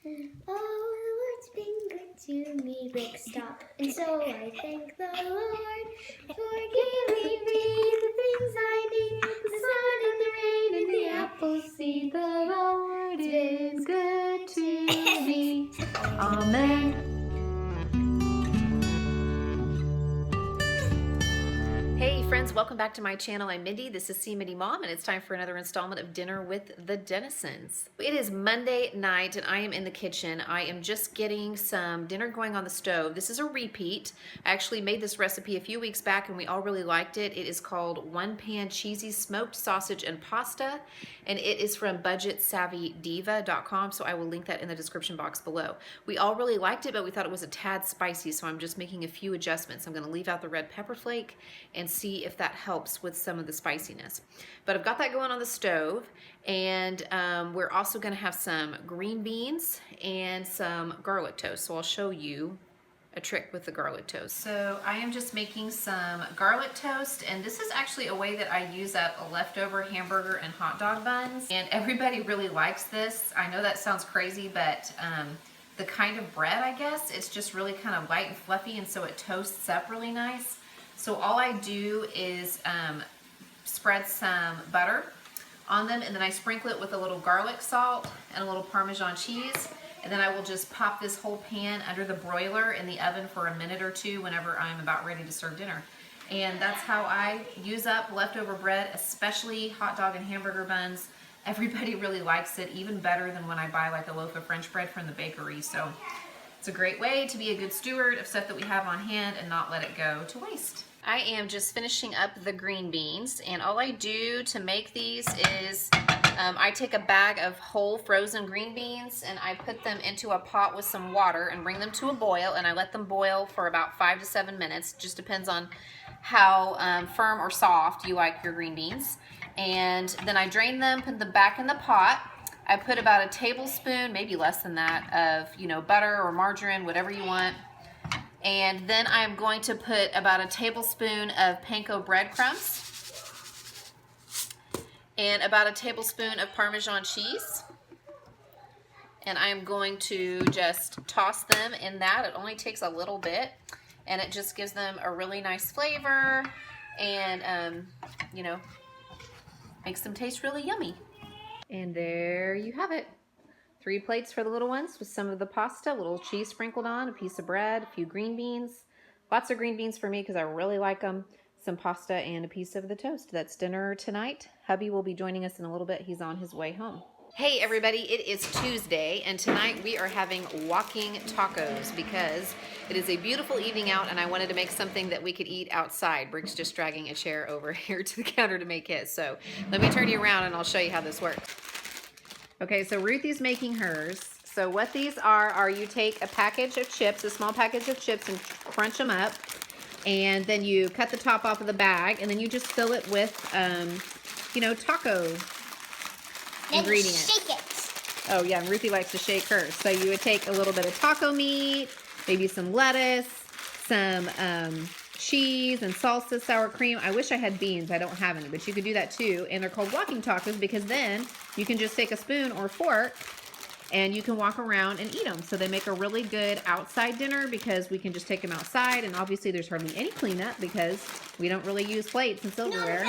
Oh, the Lord's been good to me. Rick, stop. And so I thank the Lord for giving me the things I need. The sun and the rain and the apple seed. The Lord is good to me. Amen. Hey friends, welcome back to my channel. I'm Mindy. This is C Mindy Mom, and it's time for another installment of Dinner with the Dennisons. It is Monday night, and I am in the kitchen. I am just getting some dinner going on the stove. This is a repeat. I actually made this recipe a few weeks back, and we all really liked it. It is called One Pan Cheesy Smoked Sausage and Pasta, and it is from budgetsavvydiva.com, so I will link that in the description box below. We all really liked it, but we thought it was a tad spicy, so I'm just making a few adjustments. I'm going to leave out the red pepper flake and see if that helps with some of the spiciness. But I've got that going on the stove, and we're also going to have some green beans and some garlic toast. So I'll show you a trick with the garlic toast. So I am just making some garlic toast, and this is actually a way that I use up a leftover hamburger and hot dog buns, and everybody really likes this. I know that sounds crazy, but the kind of bread, I guess, it's just really kind of light and fluffy, and so it toasts up really nice. So all I do is spread some butter on them, and then I sprinkle it with a little garlic salt and a little Parmesan cheese, and then I will just pop this whole pan under the broiler in the oven for a minute or two whenever I'm about ready to serve dinner. And that's how I use up leftover bread, especially hot dog and hamburger buns. Everybody really likes it, even better than when I buy like a loaf of French bread from the bakery. So it's a great way to be a good steward of stuff that we have on hand and not let it go to waste. I am just finishing up the green beans, and all I do to make these is I take a bag of whole frozen green beans and I put them into a pot with some water and bring them to a boil, and I let them boil for about 5 to 7 minutes. Just depends on how firm or soft you like your green beans. And then I drain them, put them back in the pot. I put about a tablespoon, maybe less than that, of butter or margarine, whatever you want. And then I'm going to put about a tablespoon of panko breadcrumbs and about a tablespoon of Parmesan cheese. And I'm going to just toss them in that. It only takes a little bit, and it just gives them a really nice flavor, and makes them taste really yummy. And there you have it. 3 plates for the little ones with some of the pasta, a little cheese sprinkled on, a piece of bread, a few green beans. Lots of green beans for me because I really like them. Some pasta and a piece of the toast. That's dinner tonight. Hubby will be joining us in a little bit. He's on his way home. Hey everybody, it is Tuesday, and tonight we are having walking tacos because it is a beautiful evening out, and I wanted to make something that we could eat outside. Briggs just dragging a chair over here to the counter to make his. So let me turn you around and I'll show you how this works. Okay, so Ruthie's making hers. So what these are you take a package of chips, a small package of chips, and crunch them up. And then you cut the top off of the bag, and then you just fill it with, taco ingredients. Shake it. Oh yeah, and Ruthie likes to shake hers. So you would take a little bit of taco meat, maybe some lettuce, some cheese and salsa, sour cream. I wish I had beans. I don't have any, but you could do that too. And they're called walking tacos because then you can just take a spoon or fork and you can walk around and eat them. So they make a really good outside dinner because we can just take them outside, and obviously there's hardly any cleanup because we don't really use plates and silverware.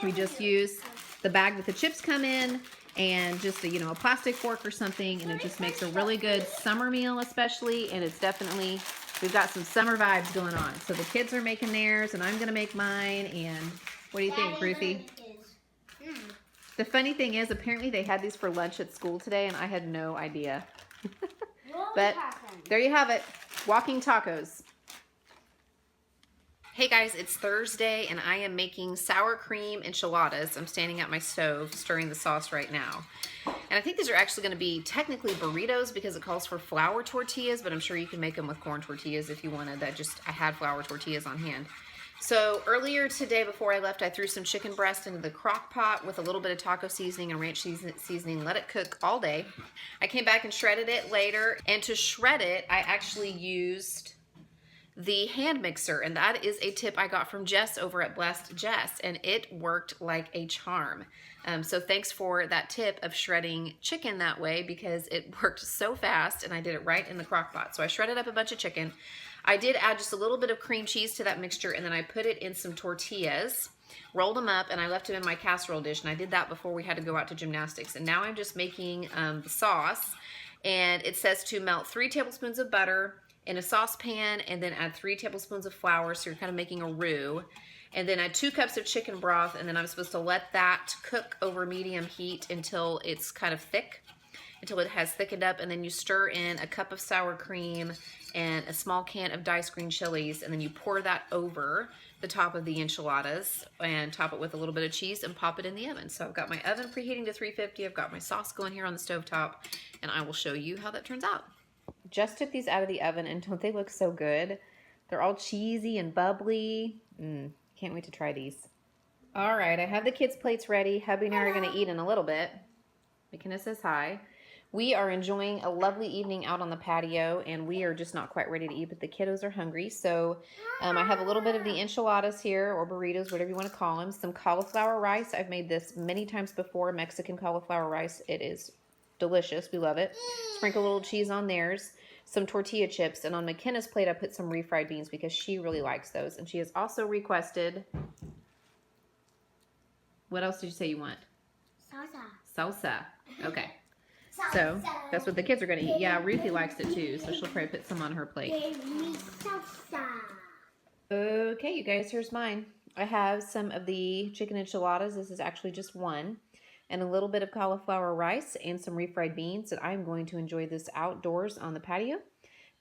We just use the bag that the chips come in and just a plastic fork or something, and it just makes a really good summer meal especially, and it's definitely, we've got some summer vibes going on. So the kids are making theirs, and I'm going to make mine, and what do you think, Ruthie? The funny thing is, apparently they had these for lunch at school today, and I had no idea. But there you have it, walking tacos. Hey guys, it's Thursday, and I am making sour cream enchiladas. I'm standing at my stove stirring the sauce right now. And I think these are actually going to be technically burritos because it calls for flour tortillas, but I'm sure you can make them with corn tortillas if you wanted. I had flour tortillas on hand. So earlier today before I left, I threw some chicken breast into the crock pot with a little bit of taco seasoning and ranch seasoning, let it cook all day. I came back and shredded it later, and to shred it, I actually used the hand mixer, and that is a tip I got from Jess over at Blessed Jess, and it worked like a charm. So thanks for that tip of shredding chicken that way, because it worked so fast and I did it right in the crock pot. So I shredded up a bunch of chicken. I did add just a little bit of cream cheese to that mixture, and then I put it in some tortillas, rolled them up, and I left them in my casserole dish, and I did that before we had to go out to gymnastics. And now I'm just making the sauce, and it says to melt 3 tablespoons of butter in a saucepan, and then add 3 tablespoons of flour, so you're kind of making a roux. And then add 2 cups of chicken broth, and then I'm supposed to let that cook over medium heat until it's kind of thick, until it has thickened up, and then you stir in a cup of sour cream and a small can of diced green chilies, and then you pour that over the top of the enchiladas and top it with a little bit of cheese and pop it in the oven. So I've got my oven preheating to 350, I've got my sauce going here on the stovetop, and I will show you how that turns out. Just took these out of the oven, and don't they look so good? They're all cheesy and bubbly. Can't wait to try these. All right, I have the kids' plates ready. Hubby and I are going to eat in a little bit. McKenna says hi. We are enjoying a lovely evening out on the patio, and we are just not quite ready to eat, but the kiddos are hungry. So I have a little bit of the enchiladas here, or burritos, whatever you want to call them. Some cauliflower rice. I've made this many times before, Mexican cauliflower rice. It is delicious. We love it. Sprinkle a little cheese on theirs. Some tortilla chips, and on McKenna's plate I put some refried beans because she really likes those. And she has also requested, what else did you say you want? Salsa. Okay. So that's what the kids are going to eat. Yeah, Ruthie likes it too, so she'll probably put some on her plate. Okay, you guys, here's mine. I have some of the chicken enchiladas. This is actually just one. And a little bit of cauliflower rice and some refried beans. And I'm going to enjoy this outdoors on the patio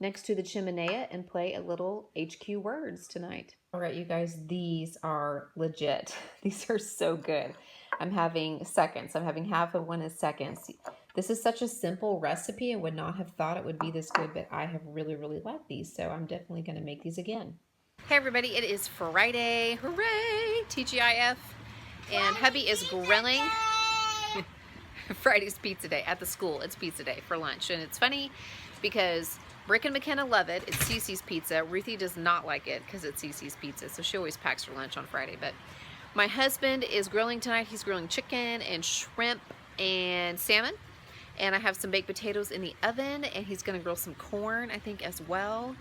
next to the chimenea and play a little HQ words tonight. All right, you guys, these are legit. These are so good. I'm having seconds. I'm having half of one as seconds. This is such a simple recipe. I would not have thought it would be this good, but I have really, really liked these. So I'm definitely going to make these again. Hey, everybody. It is Friday. Hooray! TGIF. And hubby is grilling. Friday's pizza day at the school. It's pizza day for lunch. And it's funny because Brick and McKenna love it. It's Cece's pizza. Ruthie does not like it because it's Cece's pizza. So she always packs her lunch on Friday. But my husband is grilling tonight. He's grilling chicken and shrimp and salmon. And I have some baked potatoes in the oven. And he's going to grill some corn, I think, as well.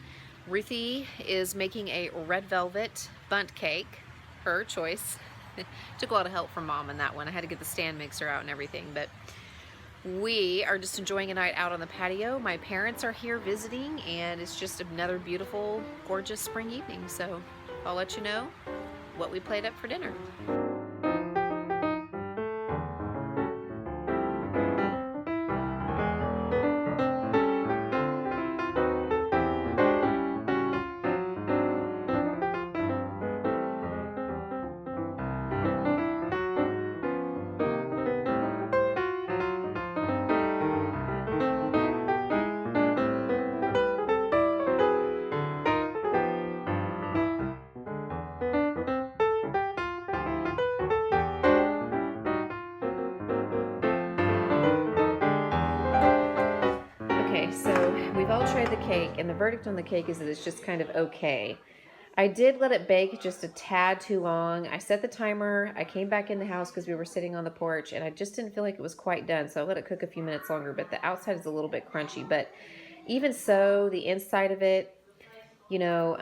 Ruthie is making a red velvet bundt cake. Her choice. Took a lot of help from Mom on that one. I had to get the stand mixer out and everything, but we are just enjoying a night out on the patio. My parents are here visiting, and it's just another beautiful, gorgeous spring evening. So I'll let you know what we played up for dinner. So we've all tried the cake, and the verdict on the cake is that it's just kind of okay. I did let it bake just a tad too long. I set the timer. I came back in the house because we were sitting on the porch, and I just didn't feel like it was quite done, so I let it cook a few minutes longer, but the outside is a little bit crunchy. But even so, the inside of it, you know,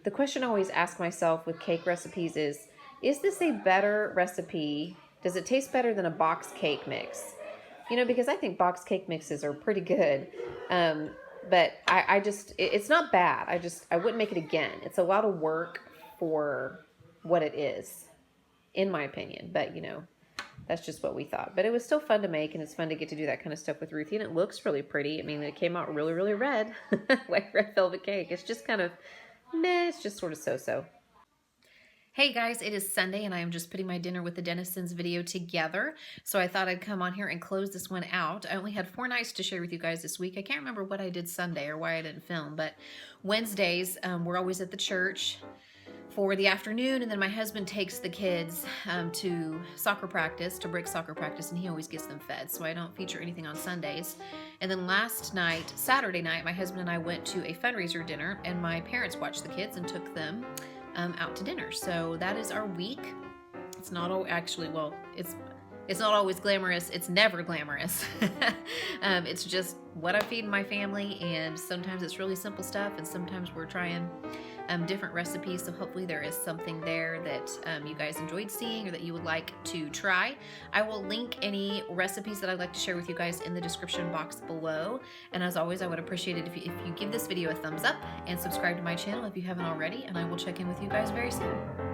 the question I always ask myself with cake recipes is this a better recipe? Does it taste better than a box cake mix? You know, because I think box cake mixes are pretty good. But I just, it's not bad. I wouldn't make it again. It's a lot of work for what it is, in my opinion. But, you know, that's just what we thought. But it was still fun to make, and it's fun to get to do that kind of stuff with Ruthie. And it looks really pretty. I mean, it came out really, really red, like red velvet cake. It's just kind of meh. It's just sort of so-so. Hey guys, it is Sunday, and I am just putting my Dinner with the Dennisons video together. So I thought I'd come on here and close this one out. I only had 4 nights to share with you guys this week. I can't remember what I did Sunday or why I didn't film, but Wednesdays, we're always at the church for the afternoon, and then my husband takes the kids to soccer practice, to brick soccer practice, and he always gets them fed, so I don't feature anything on Sundays. And then last night, Saturday night, my husband and I went to a fundraiser dinner, and my parents watched the kids and took them out to dinner. So that is our week. It's not actually, well, it's not always glamorous. It's never glamorous. It's just what I feed my family, and sometimes it's really simple stuff, and sometimes we're trying different recipes. So hopefully there is something there that you guys enjoyed seeing or that you would like to try. I will link any recipes that I'd like to share with you guys in the description box below. And as always, I would appreciate it if you give this video a thumbs up and subscribe to my channel if you haven't already, and I will check in with you guys very soon.